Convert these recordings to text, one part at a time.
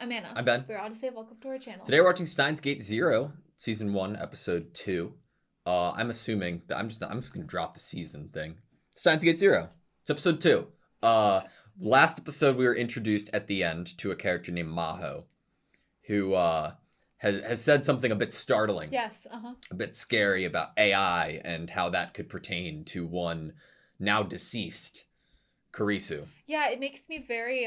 I'm Anna. I'm Ben. We're AutoSave. Welcome to our channel. Today we're watching Steins Gate 0, Season 1, Episode 2. I'm assuming that I'm just gonna drop the season thing. Steins Gate 0. It's Episode 2. Last episode we were introduced at the end to a character named Maho, who has said something a bit startling. Yes, a bit scary about AI and how that could pertain to one now deceased Kurisu. Yeah, it makes me very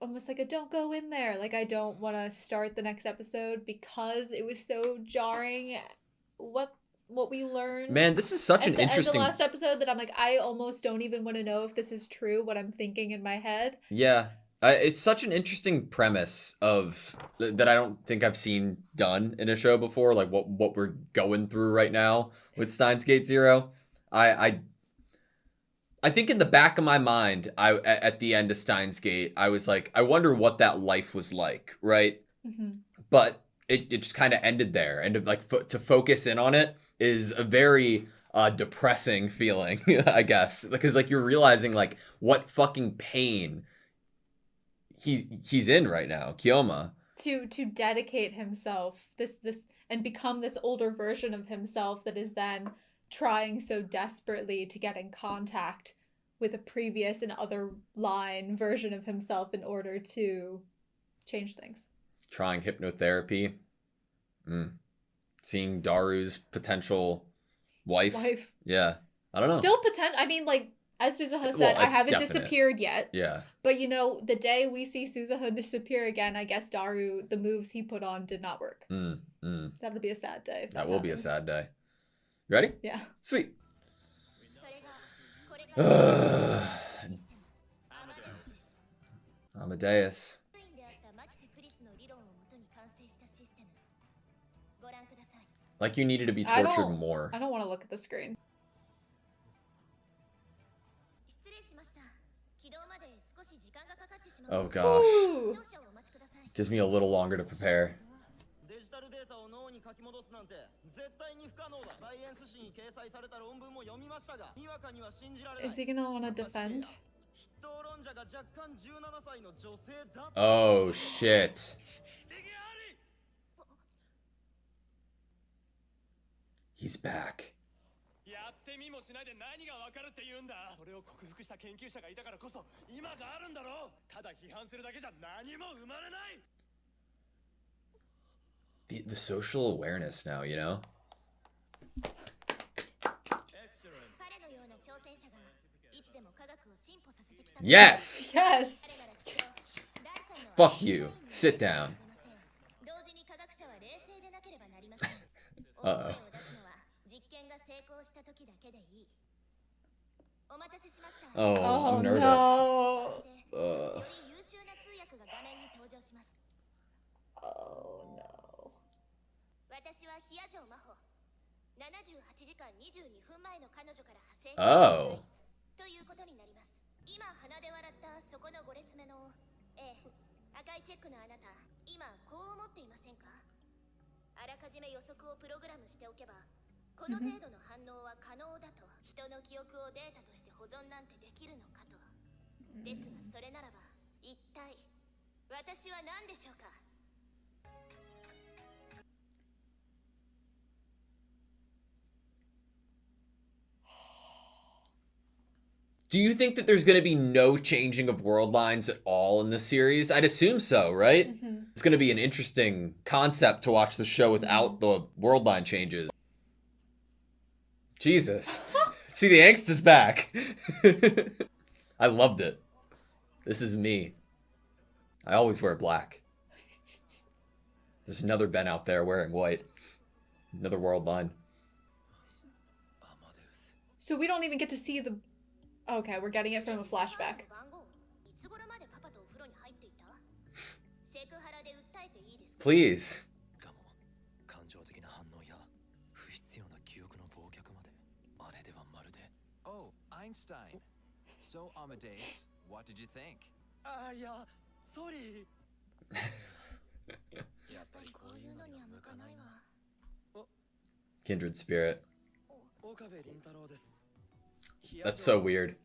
almost like a don't go in there. Like I don't want to start the next episode because it was so jarring. What we learned. Man, this is such an interesting. The last episode that I'm like, I almost don't even want to know if this is true. What I'm thinking in my head. Yeah. It's such an interesting premise of that I don't think I've seen done in a show before, like what we're going through right now with Steins Gate 0. I think in the back of my mind, at the end of Steins Gate, I was like, I wonder what that life was like, right? Mm-hmm. But it just kind of ended there, and to focus in on it is a very depressing feeling, I guess, because like you're realizing like what fucking pain he's in right now, Kyoma. To dedicate himself this and become this older version of himself that is then trying so desperately to get in contact with a previous and other line version of himself in order to change things. Trying hypnotherapy. Seeing Daru's potential wife. Yeah. I don't know. Still I mean, like, as Suzuha said, I haven't disappeared yet. Yeah. But, you know, the day we see Suzuha disappear again, I guess Daru, the moves he put on did not work. That'll be a sad day. If that will be a sad day. You ready? Yeah. Sweet. Amadeus. Like you needed to be tortured more. I don't want to look at the screen. Oh gosh. Ooh. Gives me a little longer to prepare. Is he gonna want to defend? Oh shit. He's back. The social awareness now, you know? Yes! Yes! Fuck you. Sit down. Uh-oh. Oh, I'm nervous. No. Oh no. Oh. Do you think that there's going to be no changing of world lines at all in this series? I'd assume so, right? It's going to be an interesting concept to watch the show without the world line changes. Jesus. See, the angst is back. I loved it. This is me. I always wear black. There's another Ben out there wearing white. Another world line. So we don't even get to see the... Okay, we're getting it from a flashback. Please. Oh, Einstein. So, Amadeus, what did you think? Yeah, sorry. Kindred spirit. That's so weird.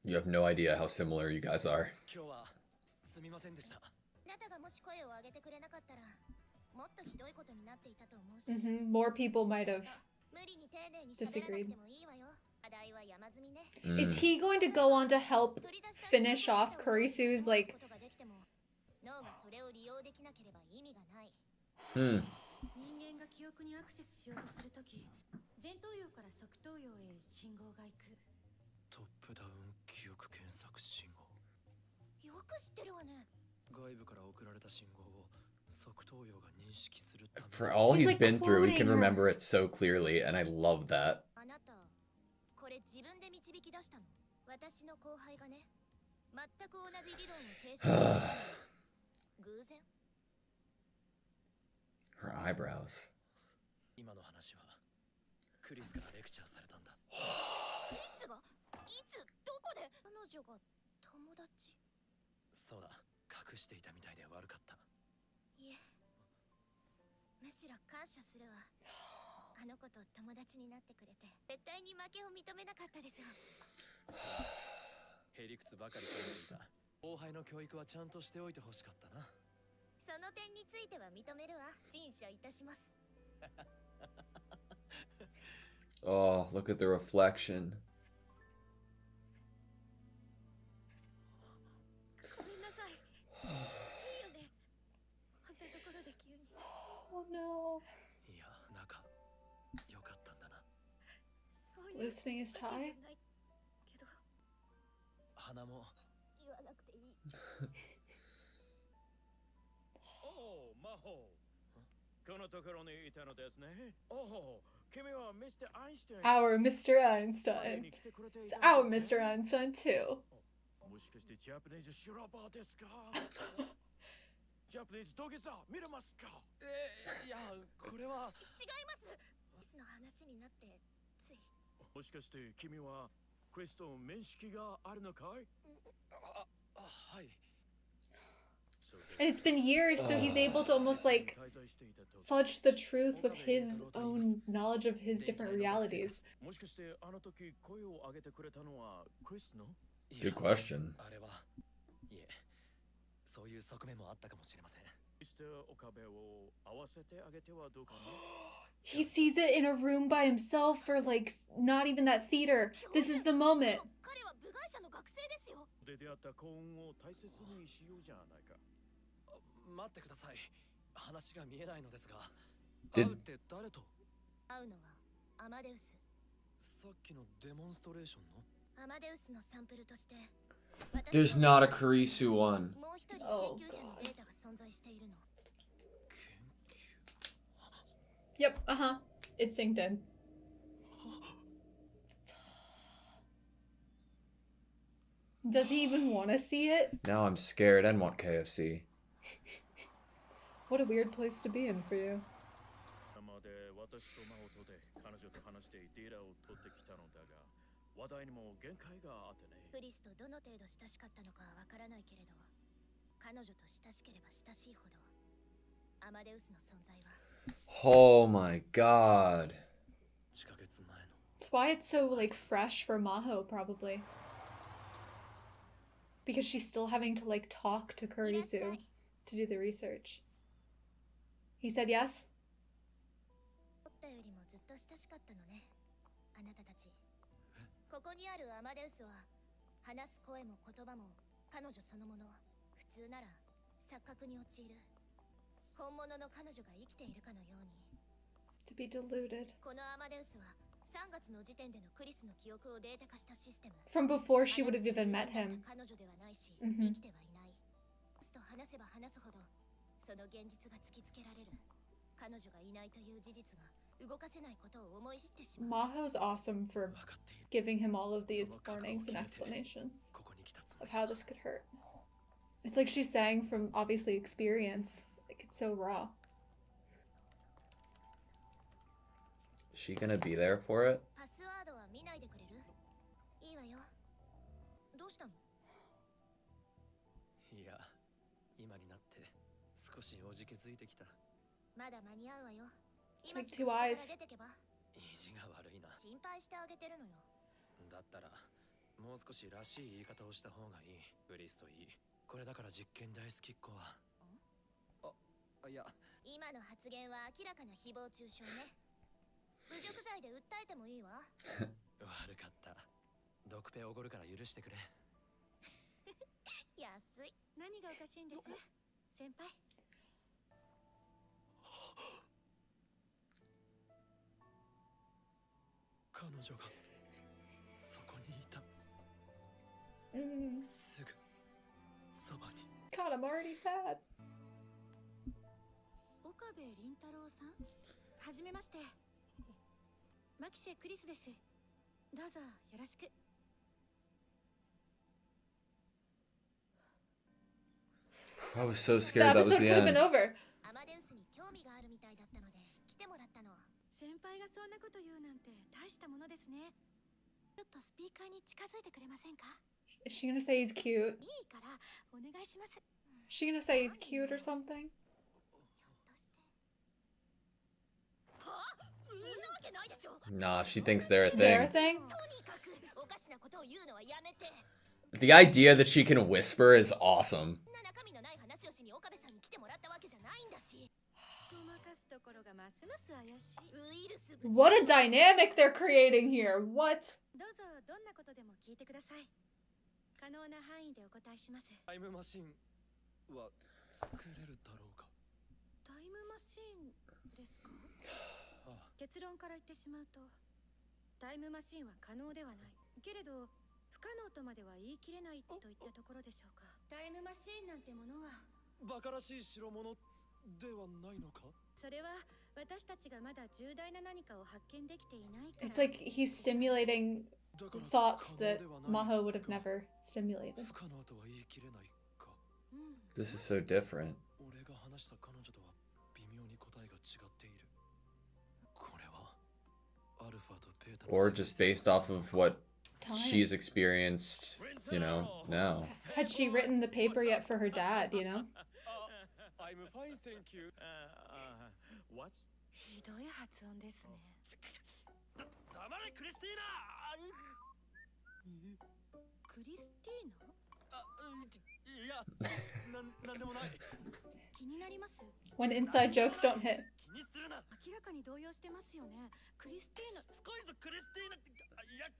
You have no idea how similar you guys are. 今日はすみませんでした。あなたがもし声を上げてくれなかったら、もっとひどいことになっていたと思うし。More people might have 無理に丁寧に喋らなく disagreed. てもいいわよ。課題は山積みね。Is he going to go on to help finish off Kurisu's like 脳がそれを利用できなければ意味がない。Hmm. 人間が記憶にアクセスしようとするとき、前頭葉から側頭葉へ信号が行く。トップダウン記憶検索信号。よく知ってるわね。外部から送られた信号を側頭葉が認識するため。 For all He's he's like been through, he can quoting her. remember it so clearly, and I love that. あなた、これ自分で導き出したの。私の後輩がね、全く同じ理論を提出した。偶然？ Her eyebrows. 今の話はクリスからレクチャーされたんだ。クリスがいつどこで？彼女が友達？そうだ、隠していたみたいで悪かった。いえ、むしろ感謝するわ。あの子と友達になってくれて、絶対に負けを認めなかったでしょ。へりくつばかり考えていた。後輩の教育はちゃんとしておいてほしかったな。その点については認めるわ。陳謝いたします。Oh, look at the reflection. ごめんなさい。いいよね。こんなところで急に。Oh no. いや、なんかよかったんだな。そういう Loosening his わけ tie? じゃないけど、花も言わなくていい。おお、魔法。このところにいたのですね。おお、君はミスター・アインシュタイン。 Our Mr. Einstein. It's our Mr. Einstein too. もしかしてジャパニーズ修羅場ですか？ジャパニーズ土下座見れますか？いや、これは違います。ミスの話になってつい。もしかして君はクリスと面識があるのかい？はい。 And it's been years, so he's able to almost like fudge the truth with his own knowledge of his different realities. もしかしてあの時声を上げてくれたのはクリスの？ Good question. あれは、いえ、そういう側面もあったかもしれません。ミスター岡部を合わせてあげてはどうかな？ He sees it in a room by himself or like not even that theater. This is the moment. 彼は部外者の学生ですよ。で出会った幸運を大切にしようじゃないか。待ってください。話が見えないのですが。 Did- 会うって誰と？会うのはアマデウス。さっきのデモンストレーションの？アマデウスのサンプルとして。 There's not a Kurisu one. もう一人 Oh, 研究者のデータが存在しているの。 Yep, uh-huh. It synced in. Does he even want to see it? Now I'm scared and want KFC. What a weird place to be in for you. まで私とマオとで彼女と話してデータを取ってきたのだが、話題にも限界があってね。クリスとどの程度親しかったのかはわからないけれど、彼女と親しければ親しいほどアマデウスの存在は。 Oh my god. 1ヶ月前の。 That's why it's so like fresh for Maho, probably. Because she's still having to like talk to いらっしゃ Kurisu い。 to do the research. He said yes? 思ったよりもずっと親しかったのね、あなたたち。ここにあるアマデウスは話す声も言葉も彼女そのもの。普通なら錯覚に陥る。本物の彼女が生きているかのように。 To be deluded. このアマデウスは3月の時点でのクリスの記憶をデータ化したシステム。 From before she would have even met him. 彼女ではないし、 Mhm. 生きてはいない。と話せば話すほど、その現実が突きつけられる。彼女がいないという事実が動かせないことを思い知ってしまう。 Maho's awesome for giving him all of these warnings and explanations of how this could hurt. It's like she's saying from obviously experience. Like it's so raw. Is she gonna be there for it? パスワードは見ないでくれる？いいわよ。どうしたの？いや、今になって少しおじけづいてきた。まだ間に合うわよ。 It's like two eyes. 出てけば。意地が悪いな。心配してあげてるのよ。だったらもう少しらしい言い方をした方がいい。ブリスといい。これだから実験大好きっ子は。いや、今の発言は明らかな誹謗中傷ね。侮辱罪で訴えてもいいわ。悪かった。毒ペおごるから許してくれ。安い。何がおかしいんです先輩。彼女がそこにいた。すぐそばに。 God, I'm already sad. 岡部倫太郎さん、はじめまして。牧瀬クリスです。どうぞよろしく。I was so The scared that was episode the could have been end. over. アマデウスに興味があるみたいだったので来てもらったの。先輩がそんなこと言うなんて大したものですね。ちょっとスピーカーに近づいてくれませんか？ Is she gonna say he's cute? いいからお願いします。 Is she gonna say he's cute or something? そんなわけないでしょ。 Nah, she thinks they're a Their thing. thing? とにかくおかしなことを言うのはやめて。 The idea that she can whisper is awesome. そんな中身のない話をしに岡部さんに来てもらったわけじゃないんだし。ごまかすところがますます怪しい。ウイルスぶち。 What a dynamic they're creating here. What? どうぞどんなことでも聞いてください。可能な範囲でお答えします。タイムマシンは作れるだろうか。タイムマシーンですか？ああ、結論から言ってしまうと、タイムマシーンは可能ではない。けれど不可能とまでは言い切れないといったところでしょうか。タイムマシーンなんてものは、バカらしい代物ではないのか。それは私たちがまだ重大な何かを発見できていないから。 It's like he's stimulating だから thoughts 可能 that ではない Maho would have never stimulated. 不可能とは言い切れないか。うん、 This is so different. 俺が話した彼女とは微妙に答えが違っている。これはアルファとベータの Or just based off of what Time. she's experienced, you know, now. Had she written the paper yet for her dad, you know? I'm fine, thank you. What? ひどい発音ですね。黙れクリスティーナ。クリスティーナ？いや、なんでもない。気になります。 When inside jokes don't hit. 気にするな。明らかに動揺してますよね。クリスティーナ。すごいぞクリスティーナ。いや。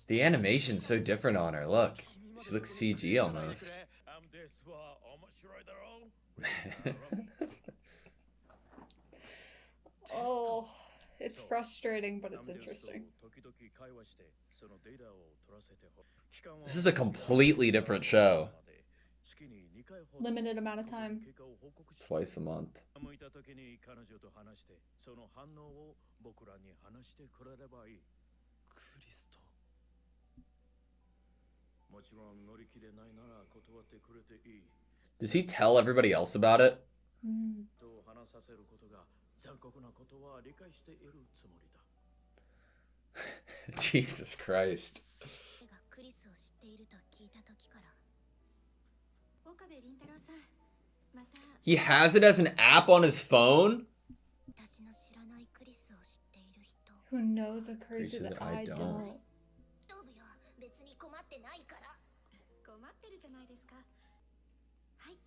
The animation's so different on her. Look, she looks CG almost. アムデスは面白いだろう。 Oh, it's frustrating, but it's interesting. This is a completely different show. Limited amount of time. Twice a month. 向いた時に彼女と話してその反応を僕らに話してくれればいい。クリスト。もちろん乗り気でないなら断ってくれていい。 Does he tell everybody else about it? と話させることが残酷なことは理解しているつもりだ。 Jesus Christ. がクリスを知っていると聞いた時から。岡部倫太郎さん、また。 He has it as an app on his phone? 私の知らないクリスを知っている人。 Who knows a Curse Curses that that I I don't? don't. どうよ、別に困ってないから。困ってるじゃないですか。はい。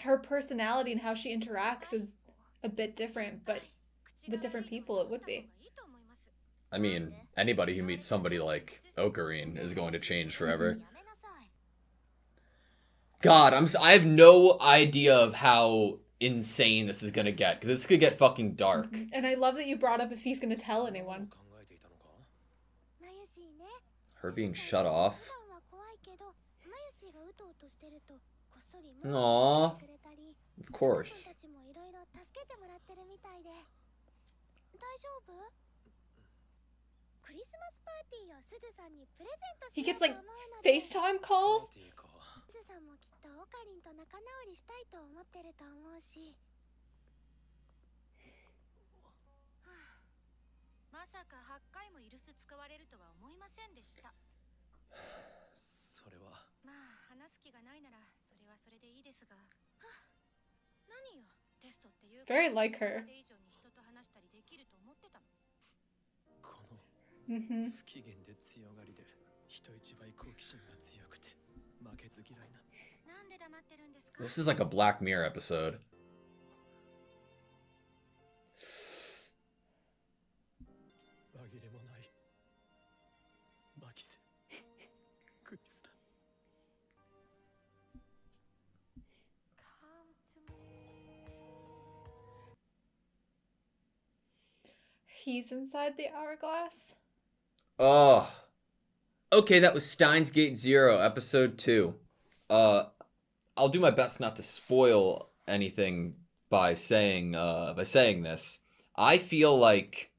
Her personality and how she interacts is a bit different, but with different people it would be. I mean, anybody who meets somebody like Ocarine is going to change forever. やめなさい。 God, I have no idea of how insane this is gonna get, because this could get fucking dark. And I love that you brought up if he's gonna tell anyone. 考えていたのか。マユシーね。 Her being shut off. 普段は怖いけど、マユシーがうとうとしてるとこっそり Aww. くれたり、 Of course. たちもいろいろ助けてもらってるみたいで。大丈夫？クリスマスパーティーをすずさんにプレゼント He しよう gets と like 思うので。 FaceTime calls? パーティーか。すずさんもきっとオカリンと仲直りしたいと思ってると思うし。まさか8回もイルス使われるとは思いませんでした。それは。まあ話す気がないならそれはそれでいいですが。はあ、何よ、テストっていうか。 Very like her. これ以上に人と話したりできると思って Mm-hmm. 不機嫌で強がりで人一倍好奇心が強くて負けず嫌いな。なんで黙ってるんですか？ This is like a Black Mirror episode. 紛れもないマキセクリスタ。 He's inside the hourglass. Oh. Okay, that was Steins Gate Zero, episode 2. I'll do my best not to spoil anything by saying this. I feel like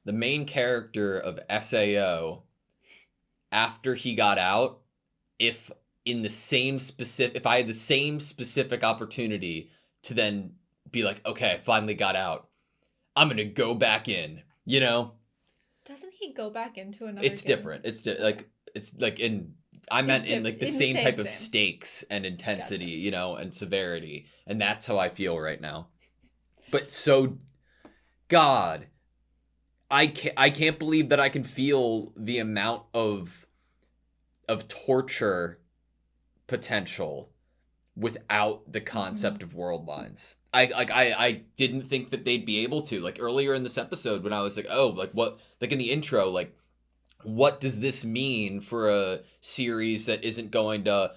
the main character of SAO, after he got out, if I had the same specific opportunity to then be like, okay, I finally got out, I'm gonna go back in, you know? Doesn't he go back into another It's game? different. I meant in like the same type of same. stakes and intensity, Gotcha. you know, and severity. And that's how I feel right now. But so, God, I can't believe that I can feel the amount of torture potential without the concept of world lines. I didn't think that they'd be able to. Like earlier in this episode when I was like, oh, like what, like in the intro, like what does this mean for a series that isn't going to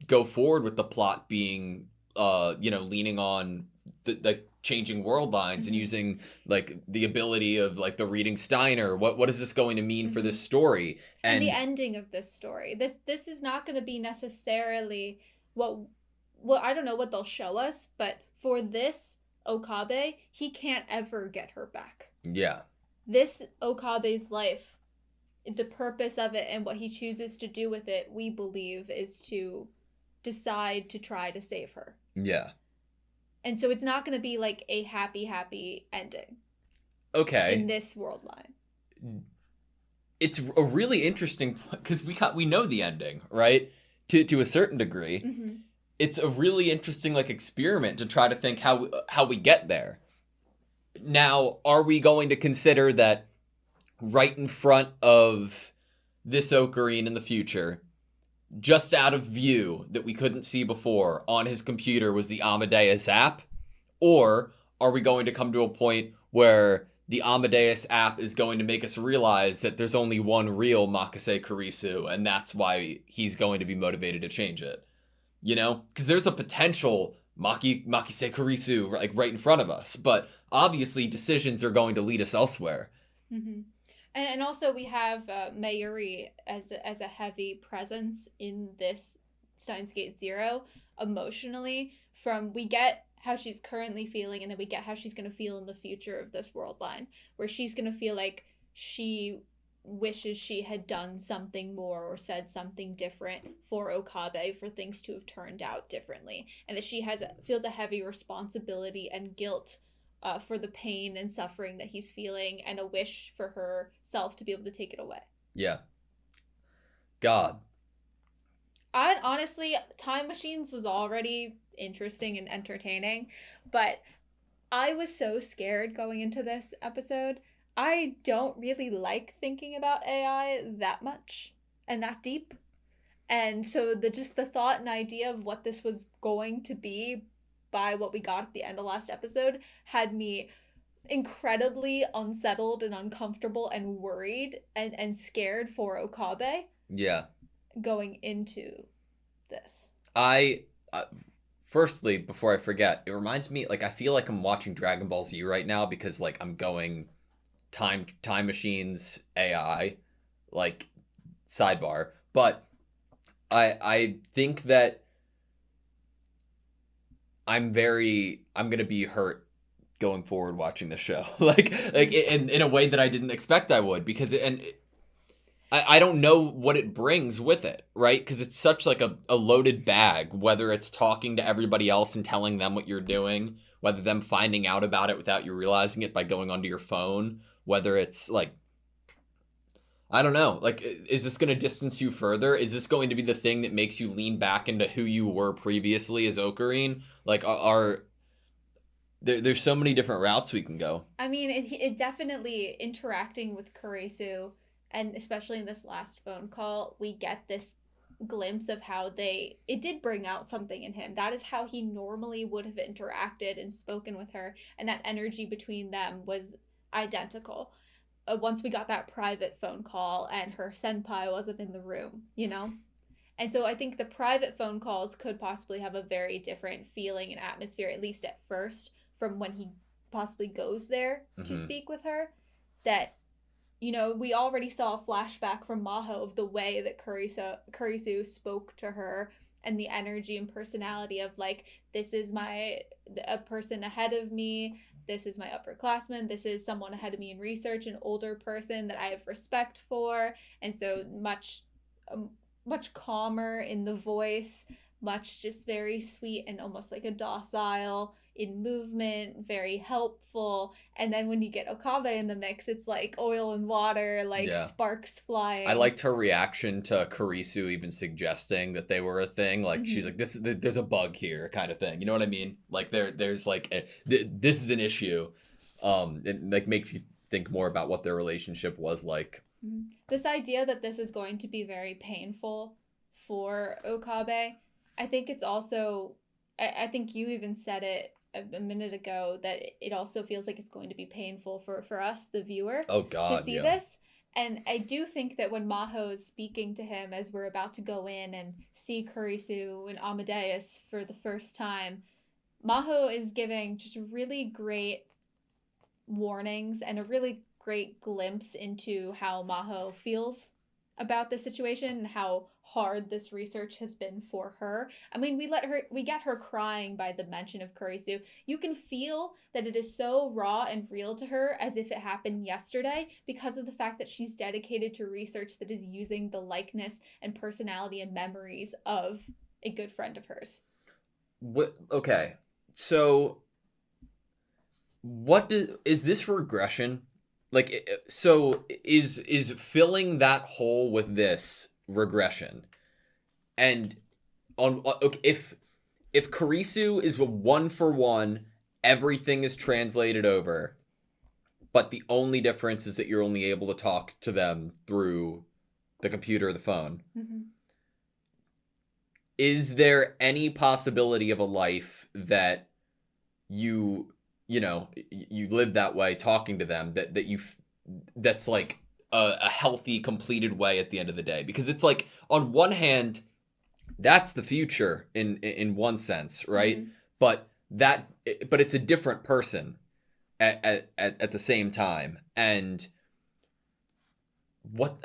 go forward with the plot being leaning on the changing world lines and using like the ability of like the reading Steiner. What is this going to mean for this story? And the ending of this story. This is not going to be necessarily what I don't know what they'll show us, but for this Okabe, he can't ever get her back. Yeah. This Okabe's life, the purpose of it and what he chooses to do with it, we believe is to decide to try to save her. Yeah. And so it's not going to be like a happy ending. Okay. In this world line. It's a really interesting, because we know the ending, right? To a certain degree. Mm-hmm. It's a really interesting like experiment to try to think how we get there. Now, are we going to consider that right in front of this Ocarine in the future, just out of view that we couldn't see before on his computer was the Amadeus app? Or are we going to come to a point where the Amadeus app is going to make us realize that there's only one real Makase Kurisu, and that's why he's going to be motivated to change it? You know? Because there's a potential Makise Kurisu like right in front of us, but obviously decisions are going to lead us elsewhere. Mm-hmm. And also we have Mayuri as a heavy presence in this Steins Gate Zero emotionally. We get how she's currently feeling, and then we get how she's going to feel in the future of this world line, where she's going to feel like she wishes she had done something more or said something different for Okabe, for things to have turned out differently, and that she feels a heavy responsibility and guilt for the pain and suffering that he's feeling, and a wish for herself to be able to take it away. Yeah. God. Honestly, Time Machines was already interesting and entertaining, but I was so scared going into this episode. I don't really like thinking about AI that much and that deep. And so the thought and idea of what this was going to be by what we got at the end of last episode had me incredibly unsettled and uncomfortable and worried and scared for Okabe. Yeah. Going into this. Firstly, before I forget, it reminds me, like, I feel like I'm watching Dragon Ball Z right now because, like, I'm going time machines AI, like, sidebar. But I think that I'm gonna be hurt going forward watching the show, like in a way that I didn't expect I would, because I don't know what it brings with it, right? Because it's such like a loaded bag, whether it's talking to everybody else and telling them what you're doing, whether them finding out about it without you realizing it by going onto your phone, whether it's like, I don't know, like, is this going to distance you further? Is this going to be the thing that makes you lean back into who you were previously as Ocarine? Like, there's so many different routes we can go. I mean, it definitely interacting with Kurisu, and especially in this last phone call, we get this glimpse of how it did bring out something in him. That is how he normally would have interacted and spoken with her, and that energy between them was identical. Once we got that private phone call and her senpai wasn't in the room, you know? And so I think the private phone calls could possibly have a very different feeling and atmosphere, at least at first, from when he possibly goes there to speak with her. That, you know, we already saw a flashback from Maho of the way that Kurisu spoke to her, and the energy and personality of, like, this is a person ahead of me, this is my upperclassman, this is someone ahead of me in research, an older person that I have respect for, and so much calmer in the voice, much just very sweet and almost like a docile in movement, very helpful. And then when you get Okabe in the mix, it's like oil and water, like sparks flying. I liked her reaction to Kurisu even suggesting that they were a thing. Like, she's like, there's a bug here, kind of thing. You know what I mean? Like, there's like, this is an issue. It like makes you think more about what their relationship was like. This idea that this is going to be very painful for Okabe, I think it's also, I think you even said it a minute ago, that it also feels like it's going to be painful for us, the viewer, to see this. And I do think that when Maho is speaking to him as we're about to go in and see Kurisu and Amadeus for the first time, Maho is giving just really great warnings and a really great glimpse into how Maho feels about the situation and how hard this research has been for her. I mean, we get her crying by the mention of Kurisu. You can feel that it is so raw and real to her, as if it happened yesterday, because of the fact that she's dedicated to research that is using the likeness and personality and memories of a good friend of hers. Okay, so is this regression? Like, so is filling that hole with this regression? And if Kurisu is a 1-for-1, everything is translated over, but the only difference is that you're only able to talk to them through the computer or the phone. Is there any possibility of a life that you live that way, talking to them, that's like a healthy, completed way at the end of the day? Because it's like, on one hand, that's the future in one sense, right? But it's a different person at the same time. And what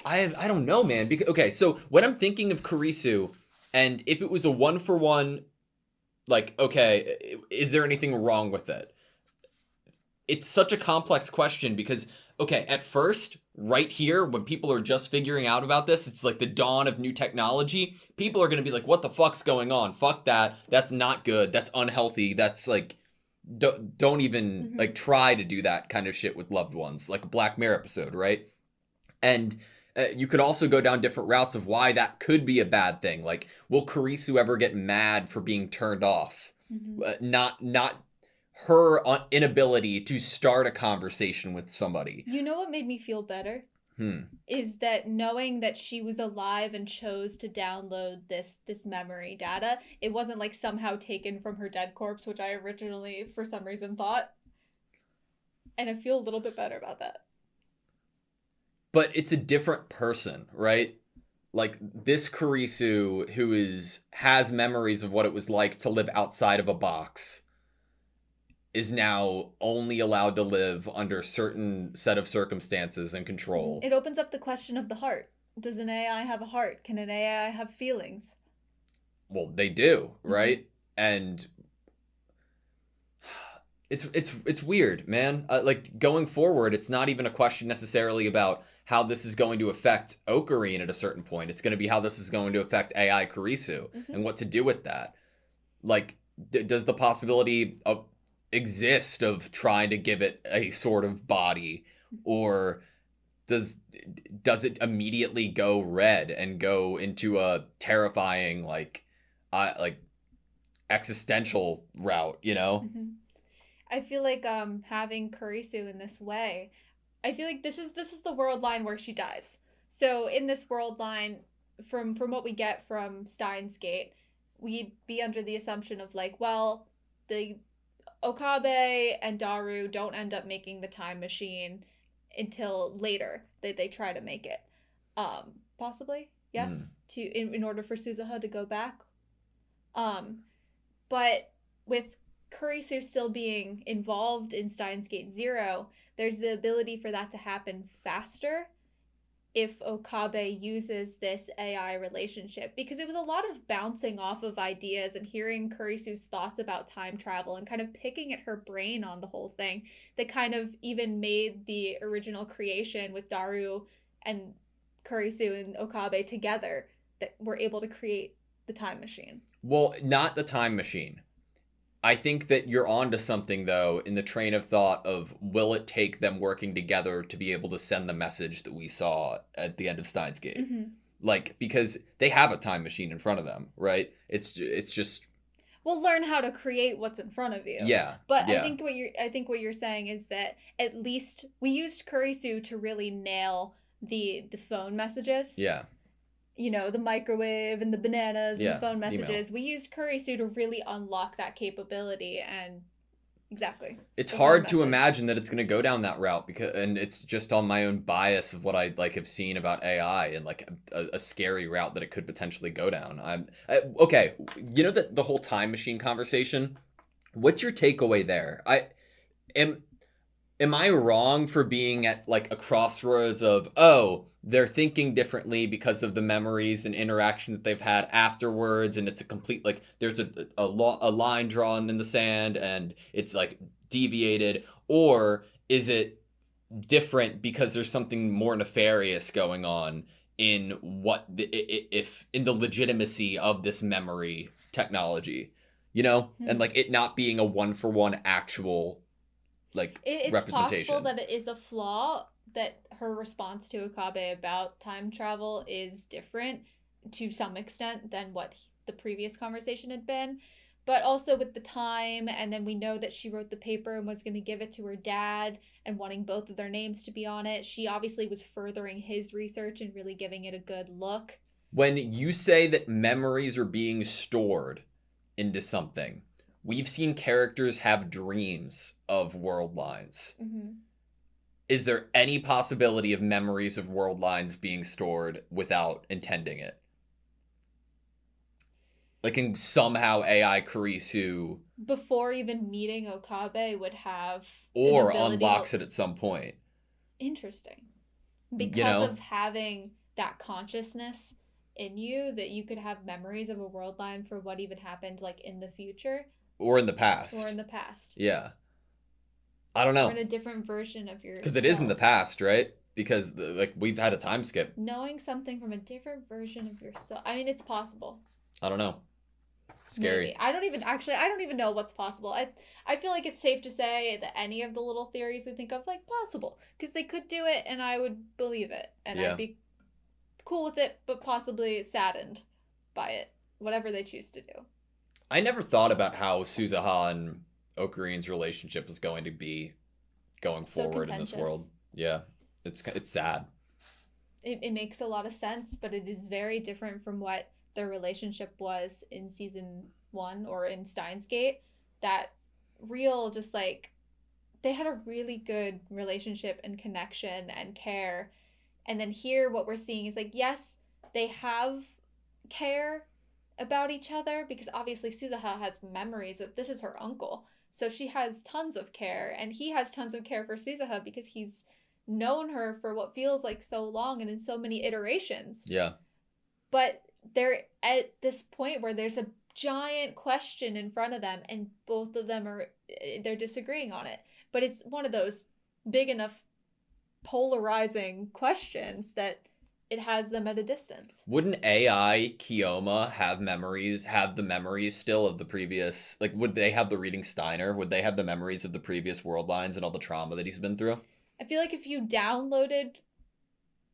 I don't know, man. Because, okay, so when I'm thinking of Kurisu, and if it was a 1-for-1, like, okay, is there anything wrong with it? It's such a complex question because, okay, at first, right here, when people are just figuring out about this, it's like the dawn of new technology. People are going to be like, what the fuck's going on? Fuck that. That's not good. That's unhealthy. That's like, don't even like try to do that kind of shit with loved ones, like a Black Mirror episode, right? And you could also go down different routes of why that could be a bad thing. Like, will Kurisu ever get mad for being turned off? Not her inability to start a conversation with somebody. You know what made me feel better? Is that knowing that she was alive and chose to download this memory data, it wasn't like somehow taken from her dead corpse, which I originally, for some reason, thought. And I feel a little bit better about that. But it's a different person, right? Like, this Kurisu who has memories of what it was like to live outside of a box is now only allowed to live under a certain set of circumstances and control. It opens up the question of the heart. Does an AI have a heart? Can an AI have feelings? Well, they do, right? And it's weird, man. Like, going forward, it's not even a question necessarily about how this is going to affect Ocarina at a certain point. It's going to be how this is going to affect AI Kurisu and what to do with that. Like, does the possibility exist of trying to give it a sort of body, or does it immediately go red and go into a terrifying like existential route, you know? I feel like having Kurisu in this way, I feel like this is the world line where she dies. So in this world line, from what we get from Steins Gate, we'd be under the assumption of like, well, the Okabe and Daru don't end up making the time machine until later. They try to make it. Possibly, yes, to in order for Suzuha to go back. But with Kurisu still being involved in Steins Gate Zero, there's the ability for that to happen faster if Okabe uses this AI relationship, because it was a lot of bouncing off of ideas and hearing Kurisu's thoughts about time travel and kind of picking at her brain on the whole thing that kind of even made the original creation with Daru and Kurisu and Okabe together that were able to create the time machine. Well, not the time machine. I think that you're onto something, though, in the train of thought of will it take them working together to be able to send the message that we saw at the end of Steins Gate? Mm-hmm. Like, because they have a time machine in front of them, right? It's just... Well, learn how to create what's in front of you. Yeah. But yeah. I think what you're saying is that at least we used Kurisu to really nail the phone messages. Yeah. You know, the microwave and the bananas and Yeah, the phone messages. email. We used Kurisu to really unlock that capability, and exactly. It's the hard phone to message. imagine that it's going to go down that route, and it's just on my own bias of what I like have seen about AI and like a scary route that it could potentially go down. Okay, you know that the whole time machine conversation. What's your takeaway there? Am I wrong for being at like a crossroads of, oh, they're thinking differently because of the memories and interaction that they've had afterwards, and it's a complete, like, there's a line drawn in the sand and it's like deviated? Or is it different because there's something more nefarious going on in what if in the legitimacy of this memory technology, you know? And like it not being a 1-for-1 actual like It's representation. possible that it is a flaw, that her response to Okabe about time travel is different to some extent than what the previous conversation had been. But also with the time, and then we know that she wrote the paper and was going to give it to her dad and wanting both of their names to be on it. She obviously was furthering his research and really giving it a good look. When you say that memories are being stored into something, we've seen characters have dreams of world lines. Mm-hmm. Is there any possibility of memories of world lines being stored without intending it? Like, can somehow AI Kurisu... Before even meeting Okabe would have... Or unlocks it at some point. Interesting. Because of having that consciousness in you, that you could have memories of a world line for what even happened, like, in the future. Or in the past. Or in the past. Yeah. I don't know. Or in a different version of yourself. Because it is in the past, right? Because, like, we've had a time skip. Knowing something from a different version of yourself. I mean, it's possible. I don't know. Scary. Maybe. I don't even know what's possible. I feel like it's safe to say that any of the little theories we think of, like, possible. Because they could do it, and I would believe it. And I'd be cool with it, but possibly saddened by it. Whatever they choose to do. I never thought about how Suzuha and Okarin's relationship was going to be going forward in this world. Yeah, it's sad. It makes a lot of sense, but it is very different from what their relationship was in season 1 or in Steins Gate. That real, just like, they had a really good relationship and connection and care. And then here what we're seeing is like, yes, they have care about each other, because obviously Suzuha has memories of, this is her uncle, so she has tons of care, and he has tons of care for Suzuha because he's known her for what feels like so long and in so many iterations. Yeah. But they're at this point where there's a giant question in front of them, and both of them they're disagreeing on it, but it's one of those big enough polarizing questions that it has them at a distance. Wouldn't AI Kiyoma have the memories still of the previous, like, would they have the reading Steiner? Would they have the memories of the previous world lines and all the trauma that he's been through? I feel like if you downloaded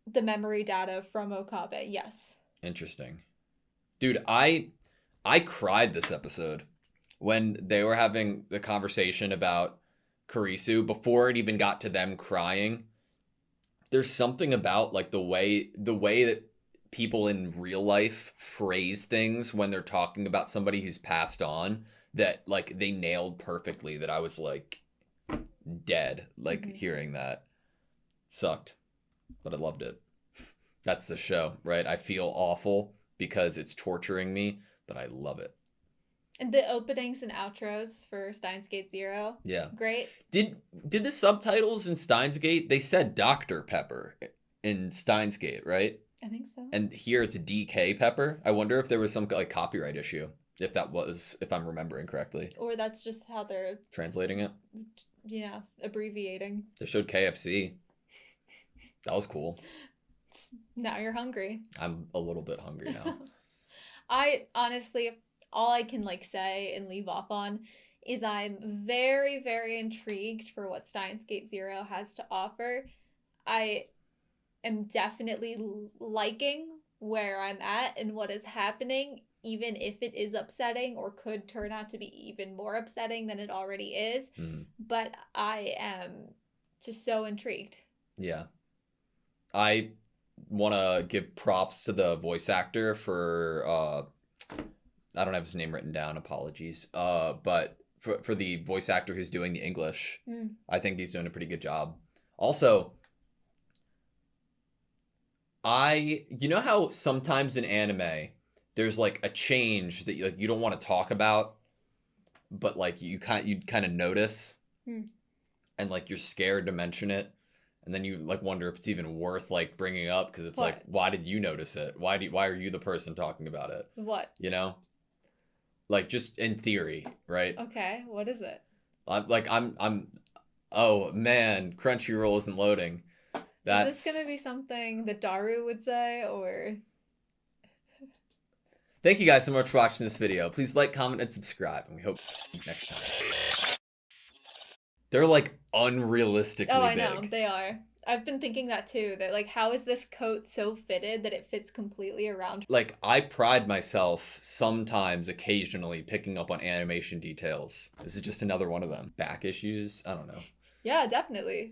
the memory data from Okabe, yes. Interesting. Dude, I cried this episode when they were having the conversation about Kurisu before it even got to them crying. There's something about like the way that people in real life phrase things when they're talking about somebody who's passed on that like they nailed perfectly, that I was like dead, like hearing that. Sucked, but I loved it. That's the show, right? I feel awful because it's torturing me, but I love it. And the openings and outros for Steins Gate Zero. Yeah. Great. Did the subtitles in Steins Gate, they said Dr. Pepper in Steins Gate, right? I think so. And here it's DK Pepper. I wonder if there was some like copyright issue, if I'm remembering correctly. Or that's just how they're Translating it? Yeah, abbreviating. They showed KFC. That was cool. Now you're hungry. I'm a little bit hungry now. I honestly, all I can like say and leave off on is I'm very, very intrigued for what Steins Gate Zero has to offer. I am definitely liking where I'm at and what is happening, even if it is upsetting or could turn out to be even more upsetting than it already is. But I am just so intrigued. Yeah. I want to give props to the voice actor for I don't have his name written down, apologies. But for the voice actor who's doing the English, I think he's doing a pretty good job. Also, you know how sometimes in anime there's like a change that you don't want to talk about, but like you kind of notice, and like you're scared to mention it, and then you like wonder if it's even worth like bringing up, because it's like, why did you notice it? Why are you the person talking about it? What? You know, like just in theory, right? Okay, what is it? I'm oh man, Crunchyroll isn't loading. Is this gonna be something that Daru would say, or? Thank you guys so much for watching this video. Please like, comment, and subscribe, and we hope to see you next time. They're like unrealistically big. Oh, I know, they are. I've been thinking that too. That like, how is this coat so fitted that it fits completely around? Like, I pride myself sometimes, occasionally, picking up on animation details. This is just another one of them. Back issues? I don't know. Yeah, definitely.